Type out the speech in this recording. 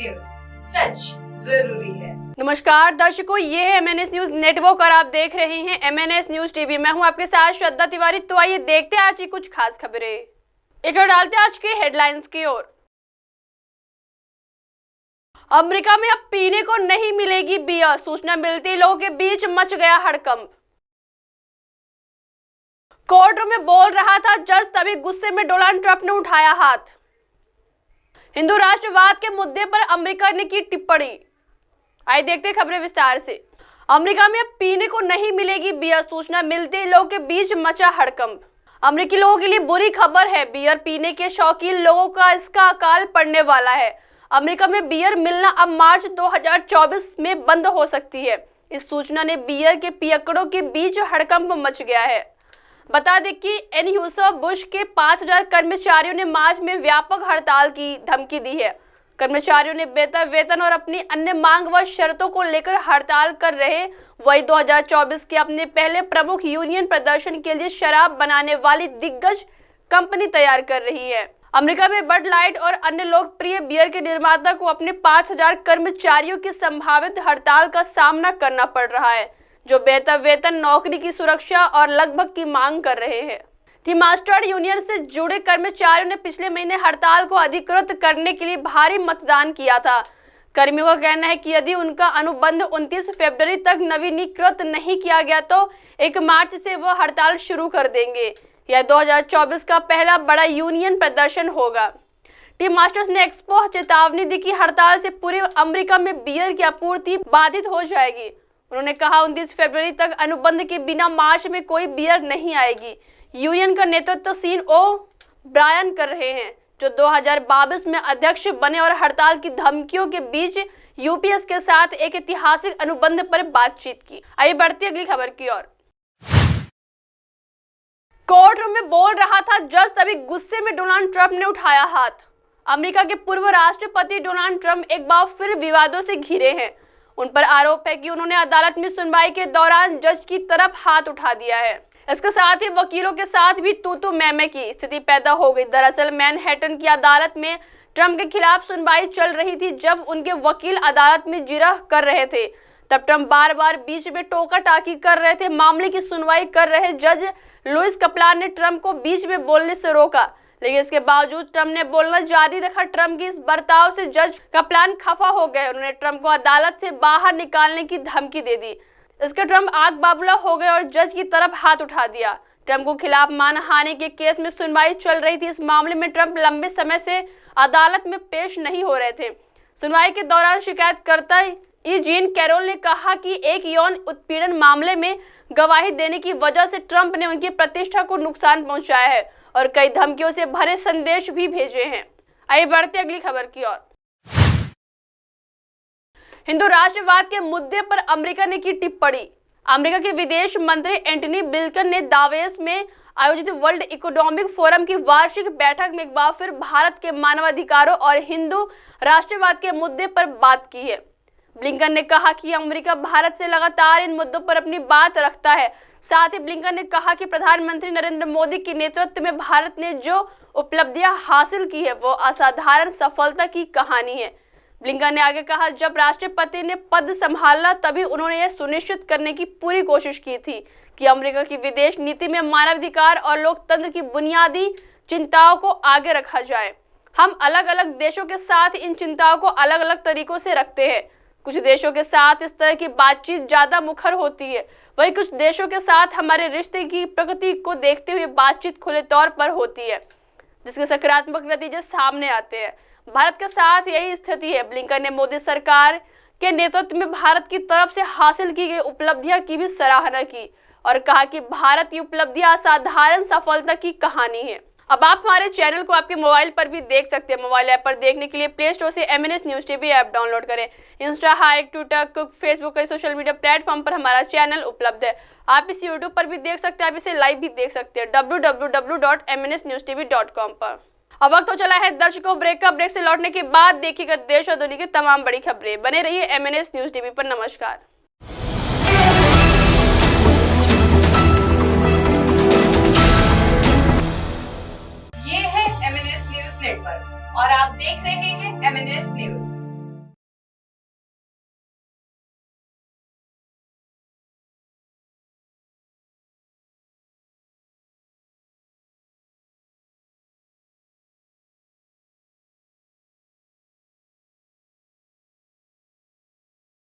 News, सच जरूरी है। नमस्कार दर्शकों, ये है MNS न्यूज नेटवर्क और आप देख रहे हैं MNS न्यूज टीवी। मैं हूं आपके साथ श्रद्धा तिवारी। तो आइए देखते हैं आज की कुछ खास खबरें। एक डालते हैं आज के हेडलाइंस की ओर। अमेरिका में अब पीने को नहीं मिलेगी बियर, सूचना मिलते ही लोगों के बीच मच गया हड़कंप। कोर्ट रूम में बोल रहा था जज, तभी गुस्से में डोनाल्ड ट्रंप ने उठाया हाथ। हिंदू राष्ट्रवाद के मुद्दे पर अमेरिका ने की टिप्पणी। आइए देखते हैं खबरें विस्तार से। अमेरिका में अब पीने को नहीं मिलेगी बियर, सूचना मिलते ही लोगों के बीच मचा हड़कंप। अमेरिकी लोगों के लिए बुरी खबर है। बियर पीने के शौकीन लोगों का इसका अकाल पड़ने वाला है। अमेरिका में बियर मिलना अब मार्च 2024 में बंद हो सकती है। इस सूचना ने बियर के पियक्कड़ों के बीच हड़कंप मच गया है। बता दें कि एनह्यूसर-बुश के 5000 कर्मचारियों ने मार्च में व्यापक हड़ताल की धमकी दी है। कर्मचारियों ने बेहतर वेतन और अपनी अन्य मांग व शर्तों को लेकर हड़ताल कर रहे वही 2024 के अपने पहले प्रमुख यूनियन प्रदर्शन के लिए शराब बनाने वाली दिग्गज कंपनी तैयार कर रही है। अमेरिका में बड लाइट और अन्य लोकप्रिय बियर के निर्माता को अपने 5000 कर्मचारियों की संभावित हड़ताल का सामना करना पड़ रहा है, जो बेहतर वेतन, नौकरी की सुरक्षा और लगभग की मांग कर रहे हैं। टी मास्टर यूनियन से जुड़े कर्मचारियों ने पिछले महीने हड़ताल को अधिकृत करने के लिए भारी मतदान किया था। कर्मियों का कहना है कि यदि उनका अनुबंध 29 फरवरी तक नवीनीकृत नहीं किया गया तो 1 मार्च से वो हड़ताल शुरू कर देंगे। यह 2024 का पहला बड़ा यूनियन प्रदर्शन होगा। टी मास्टर्स ने एक्सपो चेतावनी दी कि हड़ताल से पूरे अमेरिका में बियर की आपूर्ति बाधित हो जाएगी। उन्होंने कहा 29 फरवरी तक अनुबंध के बिना मार्च में कोई बियर नहीं आएगी। यूनियन का नेतृत्व सीन ओ ब्रायन कर रहे हैं, जो 2022 में अध्यक्ष बने और हड़ताल की धमकियों के बीच यूपीएस के साथ एक ऐतिहासिक अनुबंध पर बातचीत की। आइए बढ़ती अगली खबर की ओर। कोर्ट रूम में बोल रहा था जज, तभी गुस्से में डोनाल्ड ट्रंप ने उठाया हाथ। अमेरिका के पूर्व राष्ट्रपति डोनाल्ड ट्रंप एक बार फिर विवादों से घिरे हैं। उन पर आरोप है कि उन्होंने अदालत में सुनवाई के दौरान जज की तरफ हाथ उठा दिया है। इसके साथ ही वकीलों के साथ भी तू मैं की स्थिति पैदा हो गई। दरअसल मैनहट्टन की अदालत में ट्रंप के खिलाफ सुनवाई चल रही थी। जब उनके वकील अदालत में जिरह कर रहे थे, तब ट्रंप बार बार बीच में टोका टाकी कर रहे थे। मामले की सुनवाई कर रहे जज लुइस कपलान ने ट्रंप को बीच में बोलने से रोका, लेकिन इसके बावजूद ट्रंप ने बोलना जारी रखा। ट्रंप की इस बर्ताव से जज कपलान खफा हो गए। उन्होंने ट्रंप को अदालत से बाहर निकालने की धमकी दे दी। इसके ट्रंप आग बाबूला हो गए और जज की तरफ हाथ उठा दिया। ट्रंप को खिलाफ मानहानि के केस में सुनवाई चल रही थी। इस मामले में ट्रंप लंबे समय से अदालत में पेश नहीं हो रहे थे। सुनवाई के दौरान शिकायतकर्ता जीन कैरोल ने कहा कि एक यौन उत्पीड़न मामले में गवाही देने की वजह से ट्रंप ने उनकी प्रतिष्ठा को नुकसान पहुंचाया है और कई धमकियों से भरे संदेश भी भेजे हैं। आइए बढ़ते अगली खबर की ओर। हिंदू राष्ट्रवाद के मुद्दे पर अमेरिका ने की टिप्पणी। अमेरिका के विदेश मंत्री एंटनी ब्लिंकन ने दावोस में आयोजित वर्ल्ड इकोनॉमिक फोरम की वार्षिक बैठक में एक बार फिर भारत के मानवाधिकारों और हिंदू राष्ट्रवाद के मुद्दे पर बात की है। ब्लिंकन ने कहा कि अमेरिका भारत से लगातार इन मुद्दों पर अपनी बात रखता है। साथ ही ब्लिंकन ने कहा कि प्रधानमंत्री नरेंद्र मोदी के नेतृत्व में भारत ने जो उपलब्धियां हासिल की है वो असाधारण सफलता की कहानी है। ब्लिंकन ने आगे कहा, जब राष्ट्रपति ने पद संभाला तभी उन्होंने यह सुनिश्चित करने की पूरी कोशिश की थी कि अमेरिका की विदेश नीति में मानवाधिकार और लोकतंत्र की बुनियादी चिंताओं को आगे रखा जाए। हम अलग अलग देशों के साथ इन चिंताओं को अलग अलग तरीकों से रखते हैं। कुछ देशों के साथ इस तरह की बातचीत ज्यादा मुखर होती है, वही कुछ देशों के साथ हमारे रिश्ते की प्रकृति को देखते हुए बातचीत खुले तौर पर होती है, जिसके सकारात्मक नतीजे सामने आते हैं। भारत के साथ यही स्थिति है। ब्लिंकन ने मोदी सरकार के नेतृत्व में भारत की तरफ से हासिल की गई उपलब्धियां की भी सराहना की और कहा कि भारत की उपलब्धियां असाधारण सफलता की कहानी है। अब आप हमारे चैनल को आपके मोबाइल पर भी देख सकते हैं। मोबाइल ऐप पर देखने के लिए प्ले स्टोर से MNS news TV app download करें। इंस्टा, हाइक, ट्विटर, कुक, फेसबुक, कई सोशल मीडिया प्लेटफॉर्म पर हमारा चैनल उपलब्ध है। आप इसे यूट्यूब पर भी देख सकते हैं, आप इसे लाइव भी देख सकते हैं www.mnsnewstv.com पर। अब वक्त हो चला है दर्शकों ब्रेक का। ब्रेक से लौटने के बाद देखिएगा देश और दुनिया की तमाम बड़ी खबरें। बने रहिए MNS न्यूज टीवी पर। नमस्कार। ये है MNS न्यूज नेटवर्क और आप देख रहे हैं MNS न्यूज।